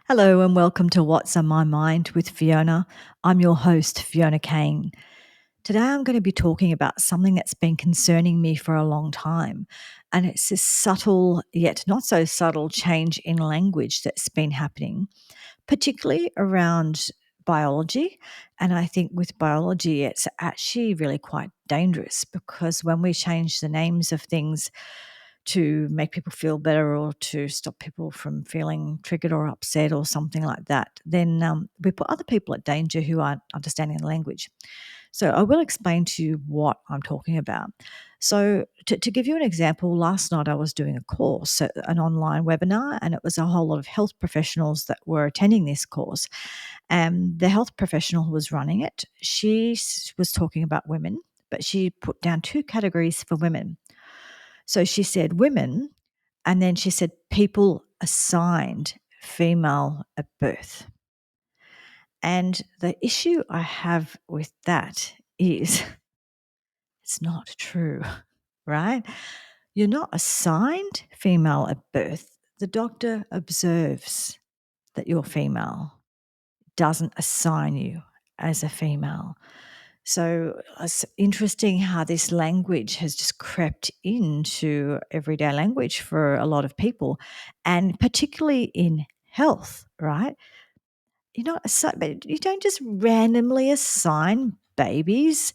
Hello and welcome to What's on My Mind with Fiona. I'm your host, Fiona Kane. Today I'm going to be talking about something that's been concerning me for a long time, and it's this subtle yet not so subtle change in language that's been happening, particularly around biology. And I think with biology, it's actually really quite dangerous because when we change the names of things to make people feel better or to stop people from feeling triggered or upset or something like that, then we put other people at danger who aren't understanding the language. So I will explain to you what I'm talking about. So to give you an example, last night I was doing a course, an online webinar, and it was a whole lot of health professionals that were attending this course. And the health professional who was running it, was talking about women, but she put down two categories for women. So she said women, and then she said people assigned female at birth. And the issue I have with that is it's not true, right? You're not assigned female at birth. The doctor observes that you're female, doesn't assign you as a female. So it's interesting how this language has just crept into everyday language for a lot of people, and particularly in health, right? But you don't just randomly assign babies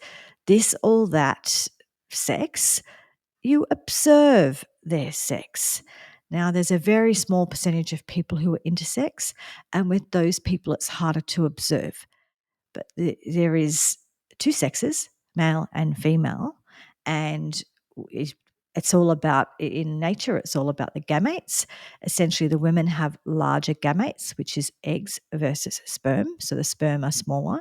this or that sex. You observe their sex. Now, there's a very small percentage of people who are intersex, and with those people, it's harder to observe. But there is two sexes, male and female, and it, it's all about in nature. It's all about the gametes. Essentially, the women have larger gametes, which is eggs versus sperm. So the sperm are smaller.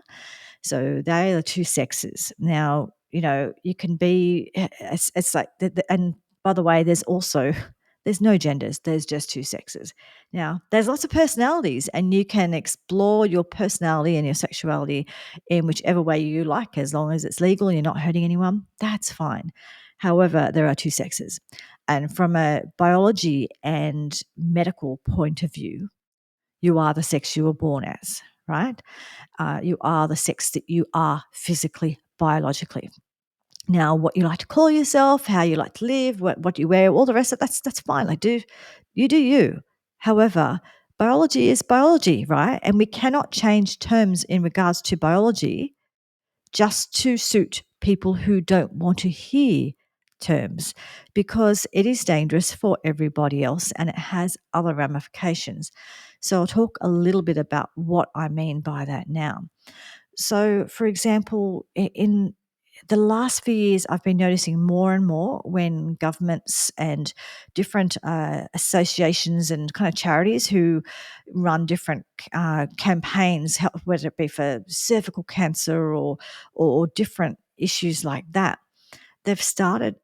So they are the two sexes. Now, you can be. It's like, and by the way, there's no genders. There's just two sexes. Now, there's lots of personalities, and you can explore your personality and your sexuality in whichever way you like, as long as it's legal and you're not hurting anyone. That's fine. However, there are two sexes. And from a biology and medical point of view, you are the sex you were born as, right? You are the sex that you are physically, biologically. Now, what you like to call yourself, how you like to live, what you wear, all the rest of that's fine. Like, do you. However, biology is biology, right? And we cannot change terms in regards to biology just to suit people who don't want to hear terms, because it is dangerous for everybody else and it has other ramifications. So I'll talk a little bit about what I mean by that now. So, for example, in the last few years, I've been noticing more and more when governments and different associations and kind of charities who run different campaigns, whether it be for cervical cancer or different issues like that, they've started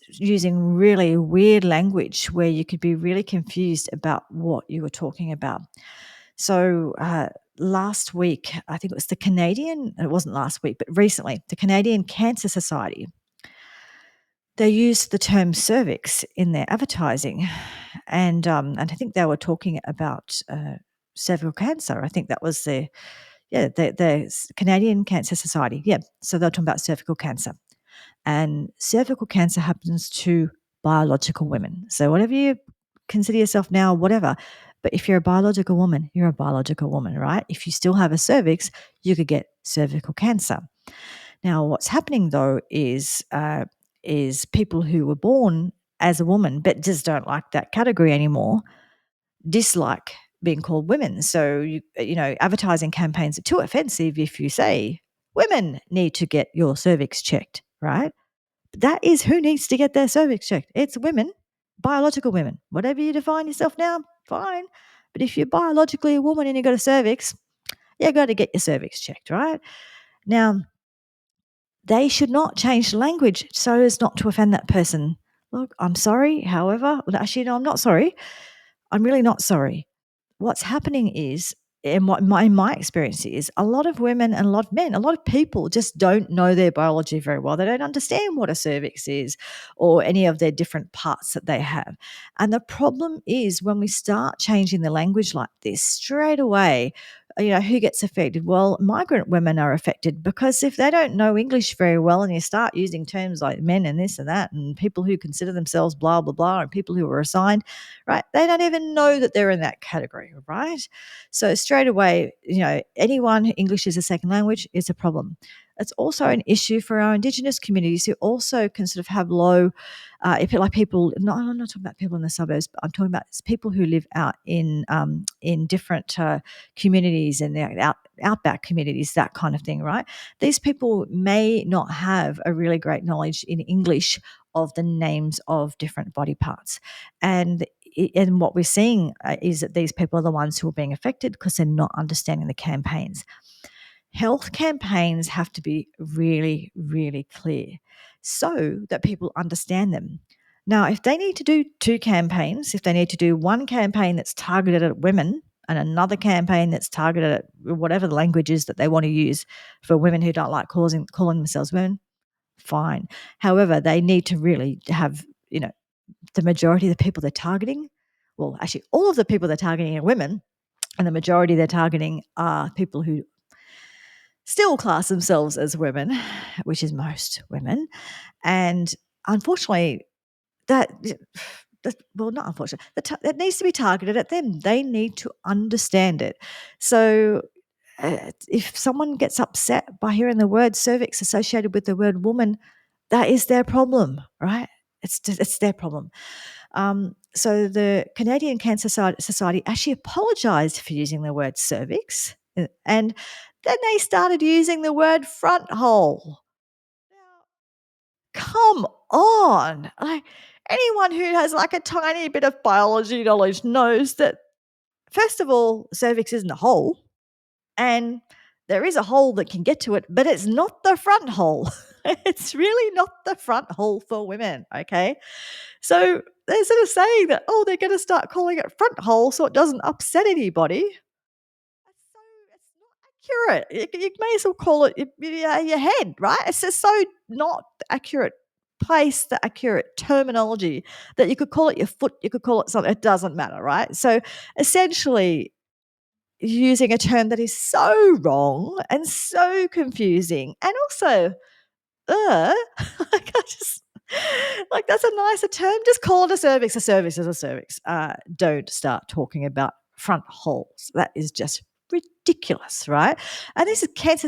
using really weird language where you could be really confused about what you were talking about. So last week, I think it was it wasn't last week, but recently, the Canadian Cancer Society, they used the term cervix in their advertising. And I think they were talking about cervical cancer. I think that was the Canadian Cancer Society. Yeah, so they were talking about cervical cancer. And cervical cancer happens to biological women. So whatever you consider yourself now, whatever. But if you're a biological woman, you're a biological woman, right? If you still have a cervix, you could get cervical cancer. Now, what's happening though is people who were born as a woman but just don't like that category anymore dislike being called women. So advertising campaigns are too offensive if you say women need to get your cervix checked, right? That is who needs to get their cervix checked. It's women, biological women. Whatever you define yourself now, fine. But if you're biologically a woman and you've got a cervix, you got to get your cervix checked, right? Now, they should not change the language so as not to offend that person. Look, I'm sorry. However, actually, no, I'm not sorry. I'm really not sorry. What's happening is and what my experience is, a lot of women and a lot of men, a lot of people just don't know their biology very well. They don't understand what a cervix is or any of their different parts that they have. And the problem is when we start changing the language like this straight away, who gets affected? Well, migrant women are affected because if they don't know English very well and you start using terms like men and this and that and people who consider themselves blah, blah, blah, and people who are assigned, right, they don't even know that they're in that category, right? So straight away, anyone who English is a second language is a problem. It's also an issue for our Indigenous communities who also can sort of have low, if you like people. No, I'm not talking about people in the suburbs, but I'm talking about people who live out in different communities and outback communities, that kind of thing, right? These people may not have a really great knowledge in English of the names of different body parts, and what we're seeing is that these people are the ones who are being affected because they're not understanding the campaigns. Health campaigns have to be really, really clear so that people understand them. Now, if they need to do two campaigns, if they need to do one campaign that's targeted at women and another campaign that's targeted at whatever the language is that they want to use for women who don't like calling themselves women, fine. However, they need to really have, the majority of the people they're targeting, well, actually, all of the people they're targeting are women, and the majority they're targeting are people who still class themselves as women, which is most women. And unfortunately, well, not unfortunately, that needs to be targeted at them. They need to understand it. So if someone gets upset by hearing the word cervix associated with the word woman, that is their problem, right? It's their problem. So the Canadian Cancer Society actually apologised for using the word cervix, and then they started using the word front hole. Now, come on. Like, anyone who has like a tiny bit of biology knowledge knows that, first of all, cervix isn't a hole, and there is a hole that can get to it, but it's not the front hole. It's really not the front hole for women, okay? So they're sort of saying that, oh, they're going to start calling it front hole so it doesn't upset anybody. It's not accurate. You may as well call it your head, right? It's just so not accurate place, the accurate terminology that you could call it your foot, you could call it something. It doesn't matter, right? So essentially, using a term that is so wrong and so confusing, and also, like I just like that's a nicer term. Just call it a cervix. A cervix is a cervix. Don't start talking about front holes. That is just ridiculous, right? And this is Cancer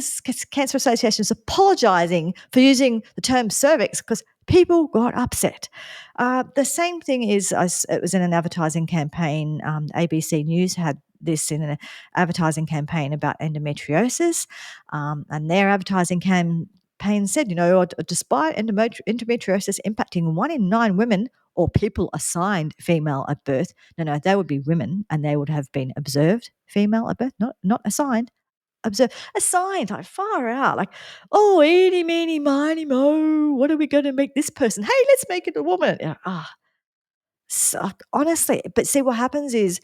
Association is apologising for using the term cervix because people got upset. The same thing is, it was in an advertising campaign. ABC News had this in an advertising campaign about endometriosis, and their advertising campaign said, despite endometriosis impacting 1 in 9 women or people assigned female at birth, no, they would be women and they would have been observed female at birth, not assigned. Observed, assigned, like far out, like, oh, eeny, meeny, miny, mo, what are we going to make this person? Hey, let's make it a woman. So, honestly, but see what happens is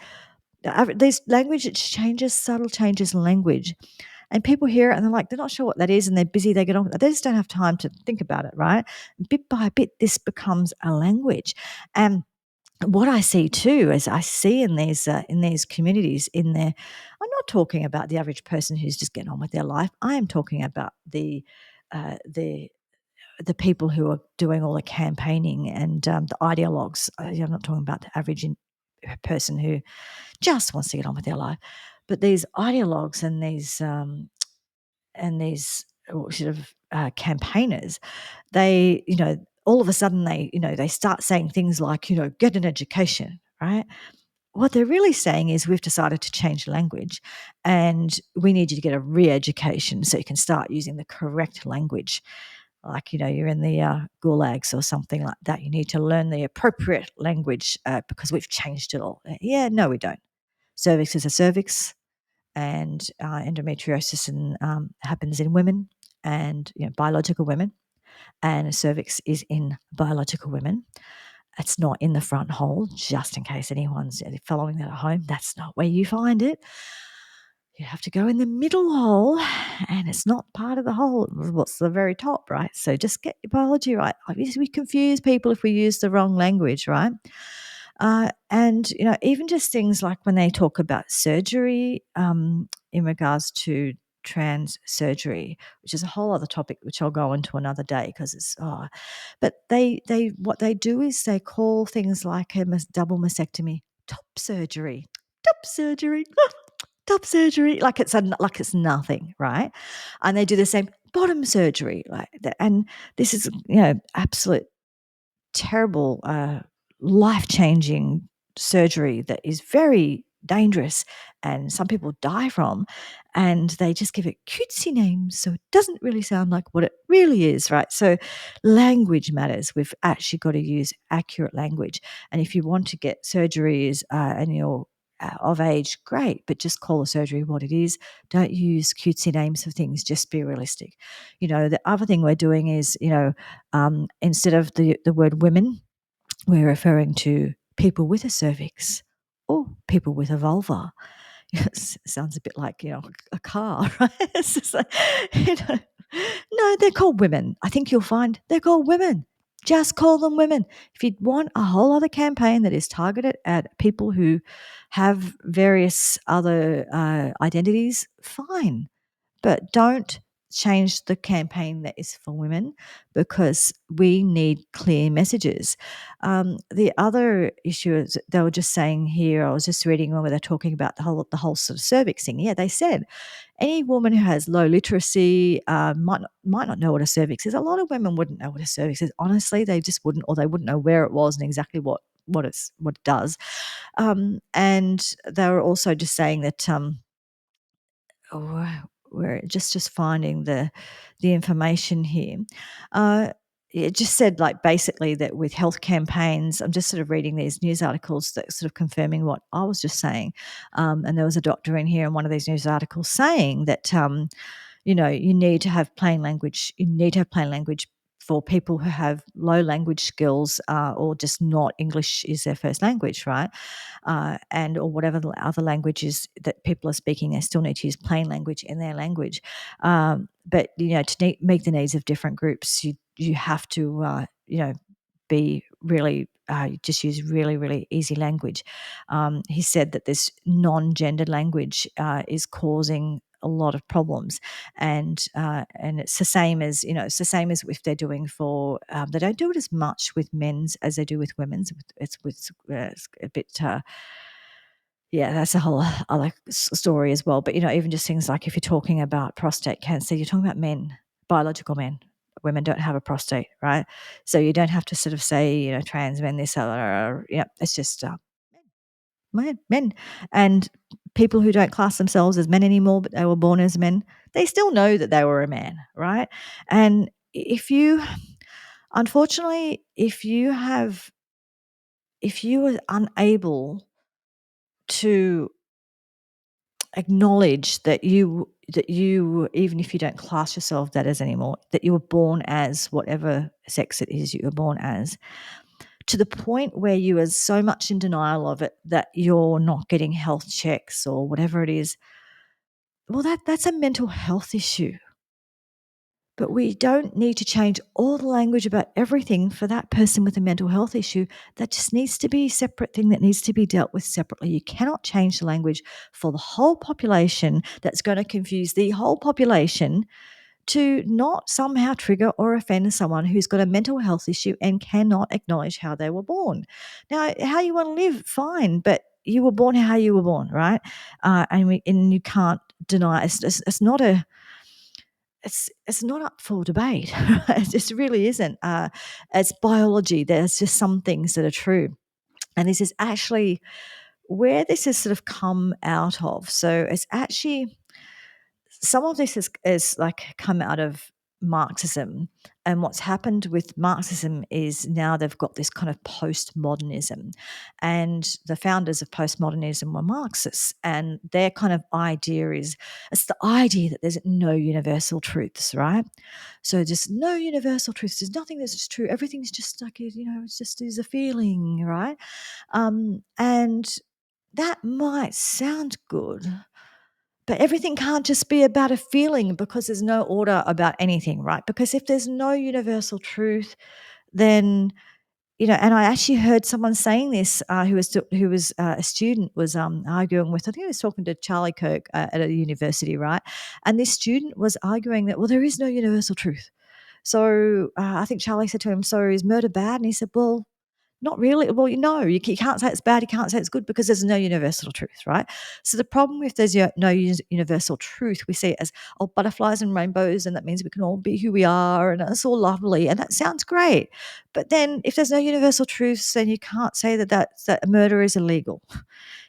these language, it changes, subtle changes in language. And people hear it and they're not sure what that is and they're busy, they get on. They just don't have time to think about it, right? Bit by bit, this becomes a language. And what I see too is I see in these communities in there, I'm not talking about the average person who's just getting on with their life. I am talking about uh, the the people who are doing all the campaigning and the ideologues. I'm not talking about the average person who just wants to get on with their life, but these ideologues and these sort of campaigners, they, all of a sudden they start saying things like, get an education, right? What they're really saying is we've decided to change language and we need you to get a re-education so you can start using the correct language. Like, you're in the gulags or something like that. You need to learn the appropriate language because we've changed it all. Yeah, no, we don't. Cervix is a cervix, and endometriosis happens in women and biological women, and a cervix is in biological women. It's not in the front hole, just in case anyone's following that at home. That's not where you find it. you have to go in the middle hole, and it's not part of the hole. What's the very top, right? So just get your biology right. Obviously, we confuse people if we use the wrong language, right? And even just things like when they talk about surgery in regards to trans surgery, which is a whole other topic which I'll go into another day because it's but they what they do is they call things like a double mastectomy top surgery, top surgery, top surgery, like it's nothing, right? And they do the same bottom surgery, like that. And this is absolute terrible, life changing surgery that is very dangerous and some people die from. And they just give it cutesy names. So it doesn't really sound like what it really is, right? So language matters. We've actually got to use accurate language. And if you want to get surgeries and you're of age, great, but just call the surgery what it is. Don't use cutesy names for things. Just be realistic. The other thing we're doing is, instead of the word women, we're referring to people with a cervix or people with a vulva. It sounds a bit like, a car, right? It's just like, no, they're called women. I think you'll find they're called women. Just call them women. If you want a whole other campaign that is targeted at people who have various other identities, fine. But don't change the campaign that is for women because we need clear messages. The other issue is they were just saying here, I was just reading where they're talking about the whole sort of cervix thing. Yeah, they said any woman who has low literacy might not know what a cervix is. A lot of women wouldn't know what a cervix is. Honestly, they just wouldn't, or they wouldn't know where it was and exactly what it does. And they were also just saying that oh, we're just finding the information here. Uh, it just said like basically that with health campaigns, I'm just sort of reading these news articles that sort of confirming what I was just saying. And there was a doctor in here in one of these news articles saying that you need to have plain language. You need to have plain language for people who have low language skills or just not English is their first language, right? And or whatever the other languages that people are speaking, they still need to use plain language in their language. But to meet the needs of different groups, you have to be really just use really really easy language. He said that this non-gendered language is causing a lot of problems, and it's the same as it's the same as if they're doing for they don't do it as much with men's as they do with women's. It's a bit yeah, that's a whole other story as well. But even just things like if you're talking about prostate cancer, you're talking about men, biological men. Women don't have a prostate, right? So you don't have to sort of say, trans men, this other. It's just men, and people who don't class themselves as men anymore, but they were born as men. They still know that they were a man, right? And if you, unfortunately, if you are unable to acknowledge that you even if you don't class yourself that as anymore, that you were born as whatever sex it is you were born as, to the point where you are so much in denial of it that you're not getting health checks or whatever it is, well that's a mental health issue. But we don't need to change all the language about everything for that person with a mental health issue. That just needs to be a separate thing that needs to be dealt with separately. You cannot change the language for the whole population that's going to confuse the whole population to not somehow trigger or offend someone who's got a mental health issue and cannot acknowledge how they were born. Now, how you want to live, fine, but you were born how you were born, right? And you can't deny it's not a it's not up for debate. It just really isn't. It's biology. There's just some things that are true. And this is actually where this has sort of come out of. So it's actually some of this is like come out of Marxism. And what's happened with Marxism is now they've got this kind of postmodernism. And the founders of postmodernism were Marxists. And their kind of idea is it's the idea that there's no universal truths, right? So there's no universal truths. There's nothing that's just true. Everything's just like, it's just is a feeling, right? And that might sound good, But everything can't just be about a feeling because there's no order about anything, right? Because if there's no universal truth, then and I actually heard someone saying this who was a student was arguing with. I think he was talking to Charlie Kirk at a university, right? And this student was arguing that there is no universal truth. So I think Charlie said to him, "So is murder bad?" And he said, "Well, not really. Well, you can't say it's bad. You can't say it's good because there's no universal truth, right? So the problem with there's no universal truth, we see it as butterflies and rainbows, and that means we can all be who we are, and it's all lovely, and that sounds great. But then, if there's no universal truths, then you can't say that murder is illegal.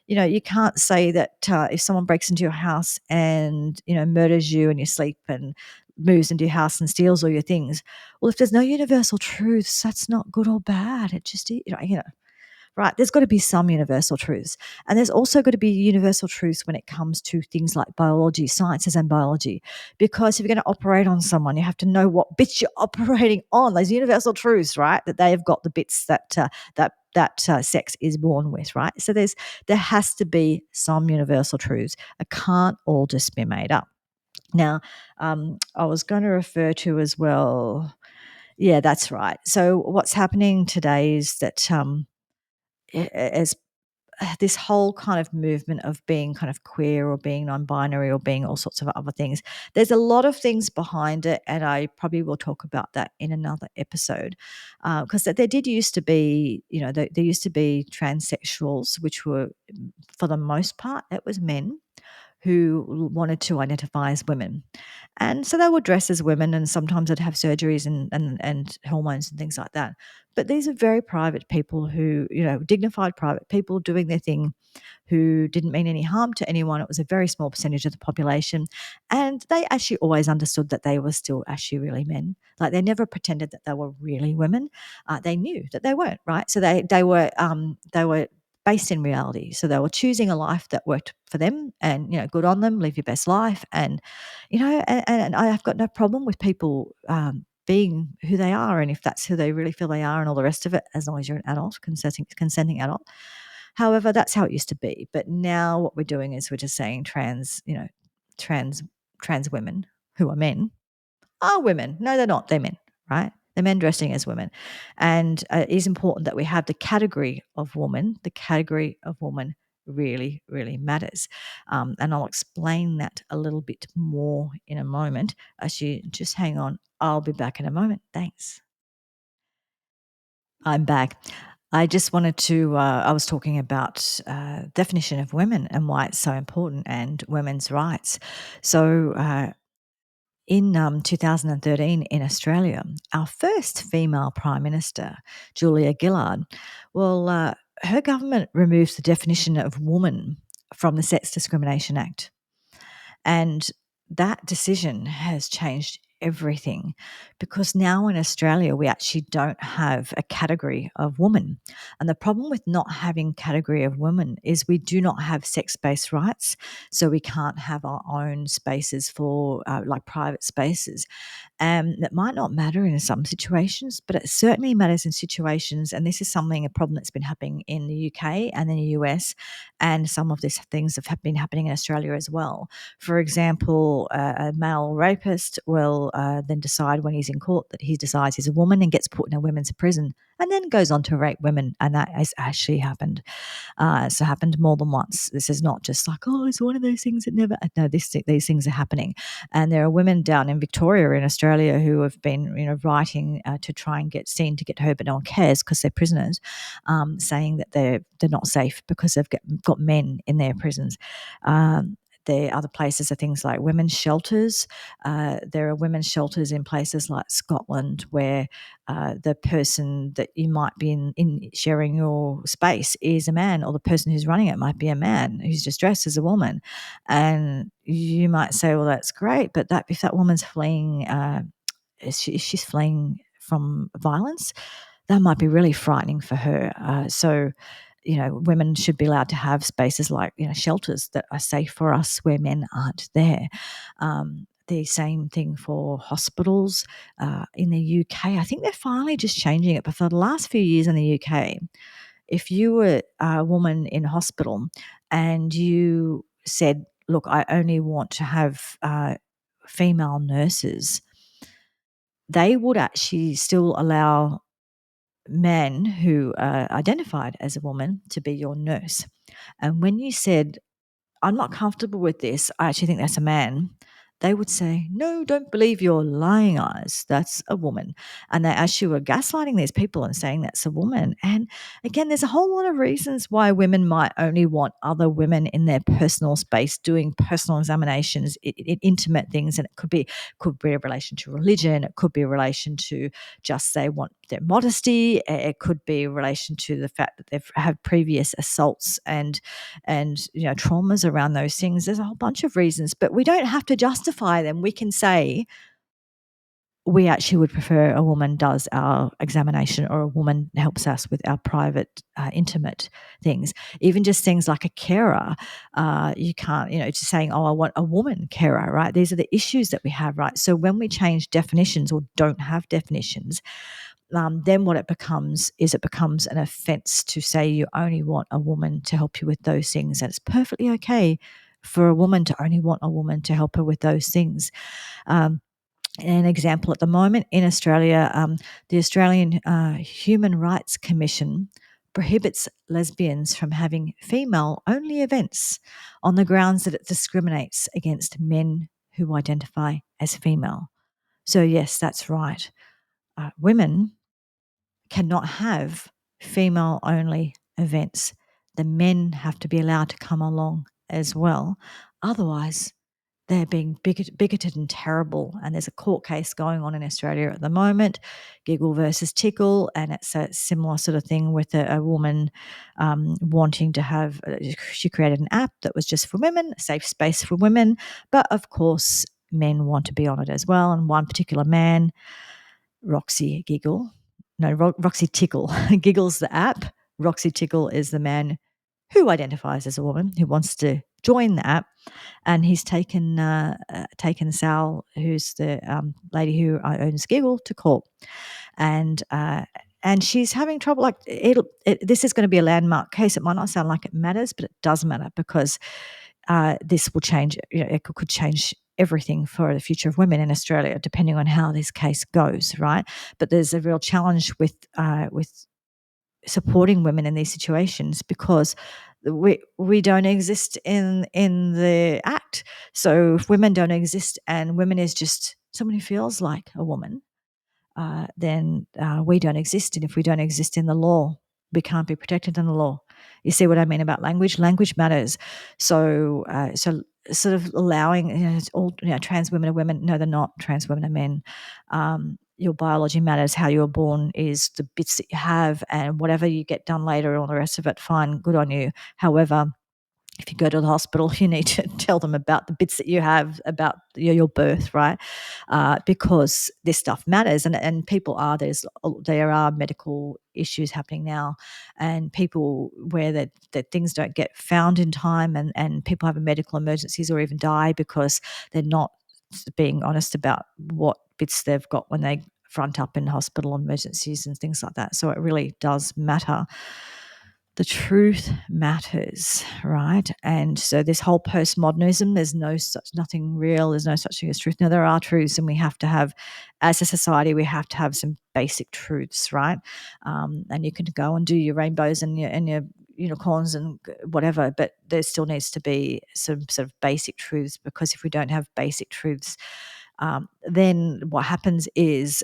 You can't say that if someone breaks into your house and murders you in your sleep and moves into your house and steals all your things. Well, if there's no universal truths, that's not good or bad. It just right. There's got to be some universal truths, and there's also got to be universal truths when it comes to things like biology, sciences, and biology. Because if you're going to operate on someone, you have to know what bits you're operating on. Those universal truths, right? That they have got the bits that sex is born with, right? So there has to be some universal truths. It can't all just be made up. Now, I was going to refer to as well. Yeah, that's right. So what's happening today is that as this whole kind of movement of being kind of queer or being non-binary or being all sorts of other things. There's a lot of things behind it, and I probably will talk about that in another episode. Because there did used to be, there used to be transsexuals, which were, for the most part, it was men who wanted to identify as women. And so they would dress as women, and sometimes they'd have surgeries and hormones and things like that. But these are very private people who, dignified private people doing their thing, who didn't mean any harm to anyone. It was a very small percentage of the population. And they actually always understood that they were still actually really men. Like they never pretended that they were really women. They knew that they weren't, right? So they were based in reality. So they were choosing a life that worked for them, and, good on them, live your best life. And, and I've got no problem with people being who they are, and if that's who they really feel they are and all the rest of it, as long as you're an adult, consenting adult. However, that's how it used to be. But now what we're doing is we're just saying trans trans women who are men are women. No, they're not. They're men, right? They're men dressing as women. And it is important that we have the category of woman. The category of woman really, really matters. And I'll explain that a little bit more in a moment. Actually, just hang on. I'll be back in a moment. Thanks. I'm back. I just wanted to, I was talking about definition of women and why it's so important and women's rights. So in 2013 in Australia, our first female Prime Minister, Julia Gillard, well, her government removed the definition of woman from the Sex Discrimination Act. And that decision has changed everything, because now in Australia we actually don't have a category of woman. And the problem with not having category of women is we do not have sex-based rights, so we can't have our own spaces for like private spaces. That might not matter in some situations, but it certainly matters in situations. And this is a problem that's been happening in the UK and in the US, and some of these things have been happening in Australia as well. For example, a male rapist will then decide when he's in court that he decides he's a woman and gets put in a women's prison and then goes on to rape women. And that has actually happened. It's happened more than once. This is not just like, it's one of those things that never. No, these things are happening. And there are women down in Victoria in Australia who have been, writing to try and get seen to get home, but no one cares because they're prisoners, saying that they're not safe because they've got men in their prisons. There are other places are things like women's shelters. There are women's shelters in places like Scotland where the person that you might be in sharing your space is a man, or the person who's running it might be a man who's just dressed as a woman. And you might say, well, that's great, but if that woman's fleeing, if she's fleeing from violence, that might be really frightening for her. So women should be allowed to have spaces like, shelters that are safe for us where men aren't there. The same thing for hospitals in the UK. I think they're finally just changing it, but for the last few years in the UK, if you were a woman in hospital and you said, look, I only want to have female nurses, they would actually still allow men who identified as a woman to be your nurse. And when you said, I'm not comfortable with this, I actually think that's a man, they would say, no, don't believe your lying eyes. That's a woman. And they actually were gaslighting these people and saying that's a woman. And again, there's a whole lot of reasons why women might only want other women in their personal space doing personal examinations, intimate things. And it could be a relation to religion. It could be a relation to just they want their modesty. It could be a relation to the fact that they've had previous assaults and traumas around those things. There's a whole bunch of reasons, but we don't have to justify them. We can say we actually would prefer a woman does our examination or a woman helps us with our private, intimate things. Even just things like a carer, you can't, just saying, oh, I want a woman carer, right? These are the issues that we have, right? So when we change definitions or don't have definitions, then what it becomes is it becomes an offence to say you only want a woman to help you with those things. And it's perfectly okay for a woman to only want a woman to help her with those things. Um, an example at the moment in Australia, the Australian Human Rights Commission prohibits lesbians from having female only events on the grounds that it discriminates against men who identify as female. So, yes, that's right. Women cannot have female only events. The men have to be allowed to come along as well. Otherwise, they're being bigoted and terrible. And there's a court case going on in Australia at the moment, Giggle versus Tickle, and it's a similar sort of thing with a woman wanting to have. She created an app that was just for women, a safe space for women, but of course, men want to be on it as well. And one particular man, Roxy Giggle, no, Roxy Tickle, Giggle's the app. Roxy Tickle is the man who identifies as a woman who wants to join the app, and he's taken Sal, who's the lady who owns Giggle, to court, and she's having trouble. Like this is going to be a landmark case. It might not sound like it matters, but it does matter because this will change. It could change everything for the future of women in Australia, depending on how this case goes, right? But there's a real challenge with supporting women in these situations because we don't exist in the act. So if women don't exist and women is just someone who feels like a woman, then we don't exist. And if we don't exist in the law, we can't be protected in the law. You see what I mean about language? Language matters. So sort of allowing all trans women are women. No, they're not. Trans women are men. Your biology matters. How you were born is the bits that you have, and whatever you get done later, and all the rest of it, fine, good on you. However, if you go to the hospital, you need to tell them about the bits that you have about your birth, right? Because this stuff matters, and people are there are medical issues happening now, and people where that things don't get found in time, and people have medical emergencies or even die because they're not being honest about what bits they've got when they front up in hospital emergencies and things like that. So it really does matter. The truth matters, right? And so this whole postmodernism, there's nothing real, there's no such thing as truth. Now there are truths, and we have to have, as a society, we have to have some basic truths, right? And you can go and do your rainbows and your unicorns and whatever, but there still needs to be some sort of basic truths, because if we don't have basic truths, then what happens is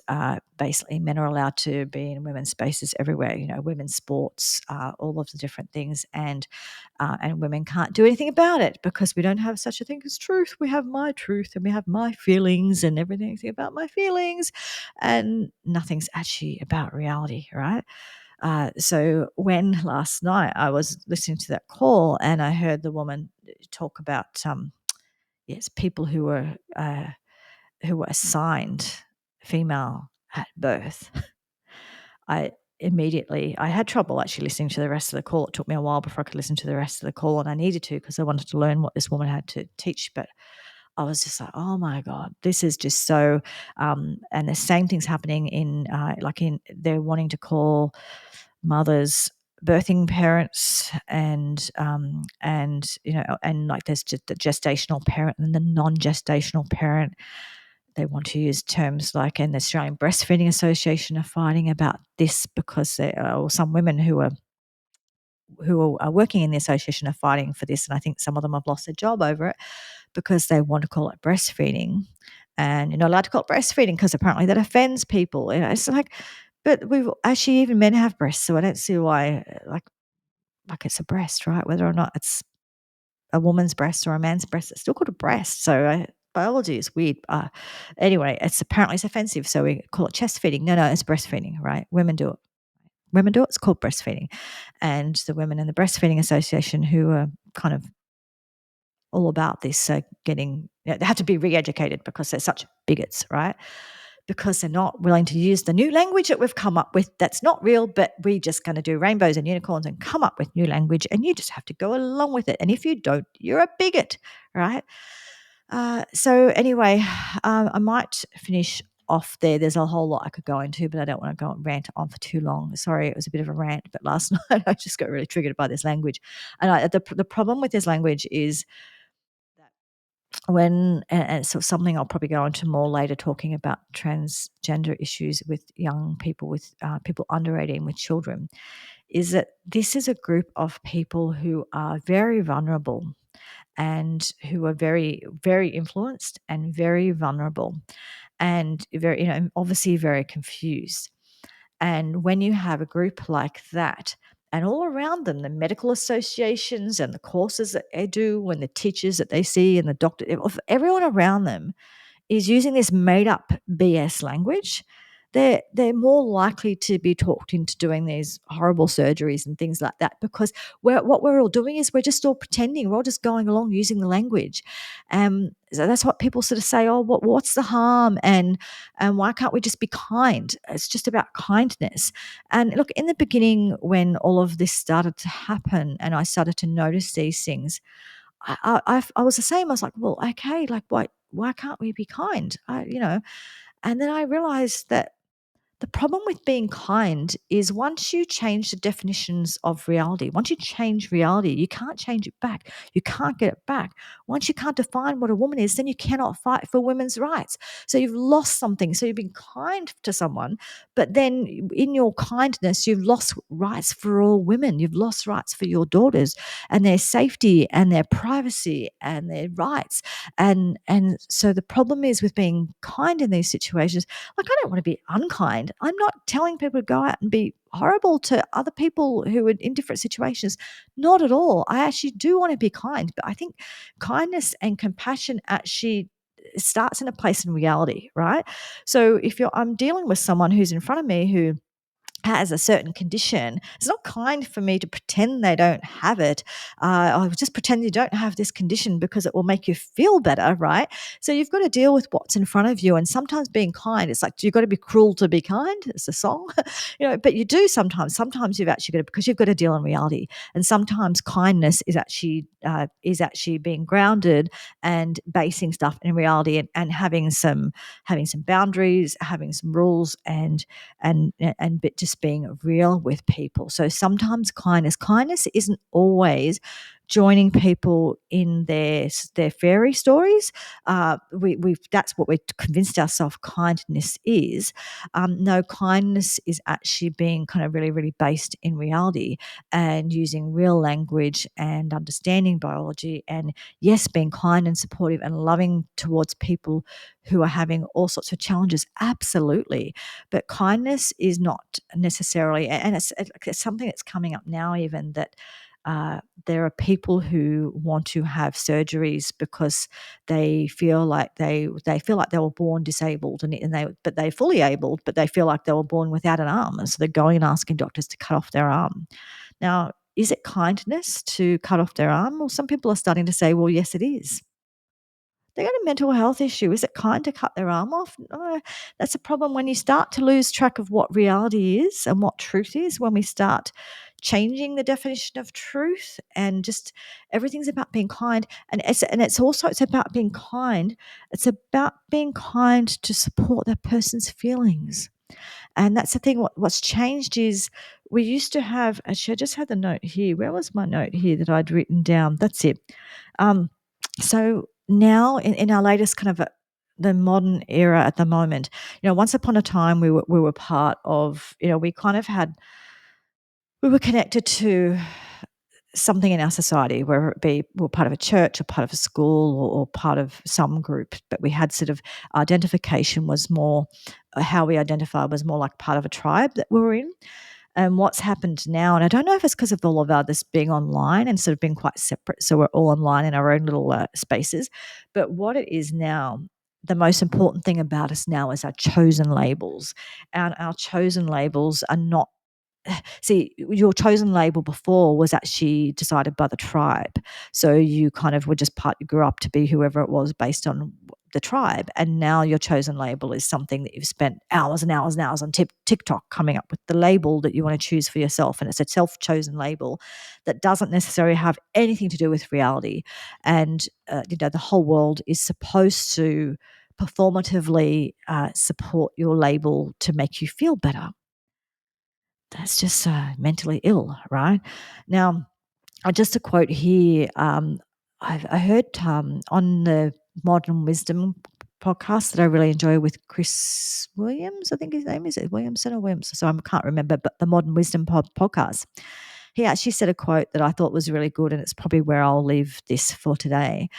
basically men are allowed to be in women's spaces everywhere, women's sports, all of the different things, and women can't do anything about it because we don't have such a thing as truth. We have my truth and we have my feelings and everything about my feelings, and nothing's actually about reality, right? So when last night I was listening to that call and I heard the woman talk about yes, people who were assigned female at birth, I had trouble actually listening to the rest of the call. It took me a while before I could listen to the rest of the call, and I needed to because I wanted to learn what this woman had to teach. But I was just like, oh my God, this is just so. And the same thing's happening they're wanting to call mothers birthing parents and and like there's just the gestational parent and the non-gestational parent. They want to use terms like, and the Australian Breastfeeding Association are fighting about this because or some women who are working in the association are fighting for this, and I think some of them have lost their job over it because they want to call it breastfeeding, and you're not allowed to call it breastfeeding because apparently that offends people. It's like, but we've actually even men have breasts, so I don't see why like it's a breast, right? Whether or not it's a woman's breast or a man's breast, it's still called a breast. So biology is weird. Anyway, it's offensive, so we call it chest feeding. No, it's breastfeeding, right? Women do it. Women do it. It's called breastfeeding, and the Women in the Breastfeeding Association, who are kind of all about this, getting they have to be re-educated because they're such bigots, right? Because they're not willing to use the new language that we've come up with that's not real, but we're just going to do rainbows and unicorns and come up with new language, and you just have to go along with it. And if you don't, you're a bigot, right? So anyway, I might finish off there. There's a whole lot I could go into, but I don't want to go and rant on for too long. Sorry, it was a bit of a rant, but last night I just got really triggered by this language. And the problem with this language is and it's something I'll probably go into more later, talking about transgender issues with young people, with people under 18 with children, is that this is a group of people who are very vulnerable and who are very, very influenced and very vulnerable and very, obviously very confused. And when you have a group like that, and all around them, the medical associations and the courses that they do, and the teachers that they see, and the doctor, everyone around them is using this made up BS language, they're more likely to be talked into doing these horrible surgeries and things like that, because what we're all doing is we're just all pretending. We're all just going along using the language. So that's what people sort of say, oh, what's the harm? And why can't we just be kind? It's just about kindness. And look, in the beginning, when all of this started to happen and I started to notice these things, I was the same. I was like, well, okay, like why can't we be kind? And then I realized that the problem with being kind is once you change the definitions of reality, once you change reality, you can't change it back. You can't get it back. Once you can't define what a woman is, then you cannot fight for women's rights. So you've lost something. So you've been kind to someone, but then in your kindness, you've lost rights for all women. You've lost rights for your daughters and their safety and their privacy and their rights. And so the problem is with being kind in these situations, like, I don't want to be unkind. I'm not telling people to go out and be horrible to other people who are in different situations. Not at all. I actually do want to be kind, but I think kindness and compassion actually starts in a place in reality, right? So if I'm dealing with someone who's in front of me who has a certain condition, it's not kind for me to pretend they don't have it. Or just pretend you don't have this condition because it will make you feel better, right? So you've got to deal with what's in front of you. And sometimes being kind, it's like, you've got to be cruel to be kind. It's a song, but you do sometimes. Sometimes you've actually got to, because you've got to deal in reality. And sometimes kindness is actually being grounded and basing stuff in reality, and having some boundaries, having some rules, and but just being real with people. So sometimes kindness isn't always joining people in their fairy stories. We've that's what we've convinced ourselves kindness is. No, kindness is actually being kind of really, really based in reality and using real language and understanding biology. And yes, being kind and supportive and loving towards people who are having all sorts of challenges. Absolutely. But kindness is not necessarily, and it's something that's coming up now, even that there are people who want to have surgeries because they feel like they were born disabled, but they're fully able, but they feel like they were born without an arm, and so they're going and asking doctors to cut off their arm. Now, is it kindness to cut off their arm? Well, some people are starting to say, well, yes, it is. They got a mental health issue. Is it kind to cut their arm off? No, that's a problem when you start to lose track of what reality is and what truth is, when we start changing the definition of truth, and just everything's about being kind. And it's about being kind. It's about being kind to support that person's feelings. And that's the thing. What's changed is we used to have, actually, I just had the note here. Where was my note here that I'd written down? That's it. Um, so now in our latest kind of the modern era at the moment, once upon a time we were part of, we kind of had, we were connected to something in our society, whether it be we're part of a church or part of a school or part of some group, but we had sort of identification was more, how we identified was more like part of a tribe that we were in. And what's happened now, and I don't know if it's because of all of our this being online and sort of being quite separate, so we're all online in our own little spaces. But what it is now, the most important thing about us now is our chosen labels, and our chosen labels are not. See, your chosen label before was actually decided by the tribe. So you kind of were just part, you grew up to be whoever it was based on the tribe. And now your chosen label is something that you've spent hours and hours and hours on TikTok coming up with the label that you want to choose for yourself. And it's a self chosen label that doesn't necessarily have anything to do with reality. And, the whole world is supposed to performatively support your label to make you feel better. That's just mentally ill, right? Now, just a quote here. I heard on the Modern Wisdom podcast that I really enjoy with Chris Williams. I think his name is it Williamson or Williams. So I can't remember, but the Modern Wisdom podcast. He actually said a quote that I thought was really good, and it's probably where I'll leave this for today.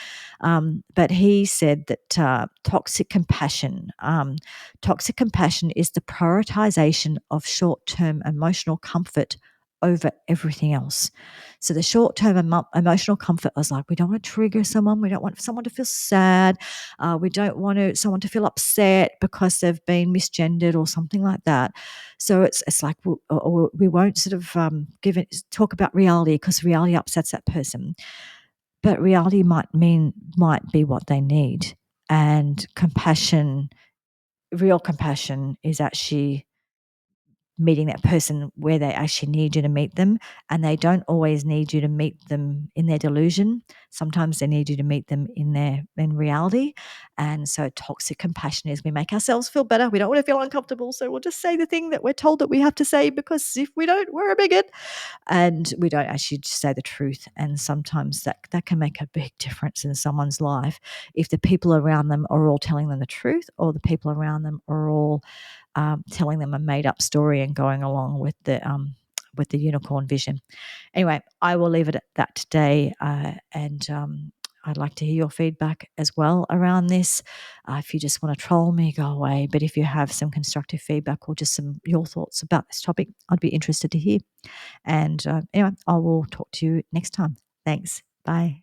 But he said that toxic compassion is the prioritization of short-term emotional comfort over everything else. So the short-term emotional comfort was like, we don't want to trigger someone. We don't want someone to feel sad. We don't want someone to feel upset because they've been misgendered or something like that. So it's like we won't sort of talk about reality because reality upsets that person. But reality might be what they need. And real compassion is actually meeting that person where they actually need you to meet them. And they don't always need you to meet them in their delusion. Sometimes they need you to meet them in reality. And so toxic compassion is we make ourselves feel better. We don't want to feel uncomfortable. So we'll just say the thing that we're told that we have to say, because if we don't, we're a bigot. And we don't actually just say the truth. And sometimes that can make a big difference in someone's life if the people around them are all telling them the truth, or the people around them are all telling them a made up story and going along with the unicorn vision. Anyway, I will leave it at that today, and I'd like to hear your feedback as well around this. If you just want to troll me, go away. But if you have some constructive feedback or just your thoughts about this topic, I'd be interested to hear. And anyway, I will talk to you next time. Thanks. Bye.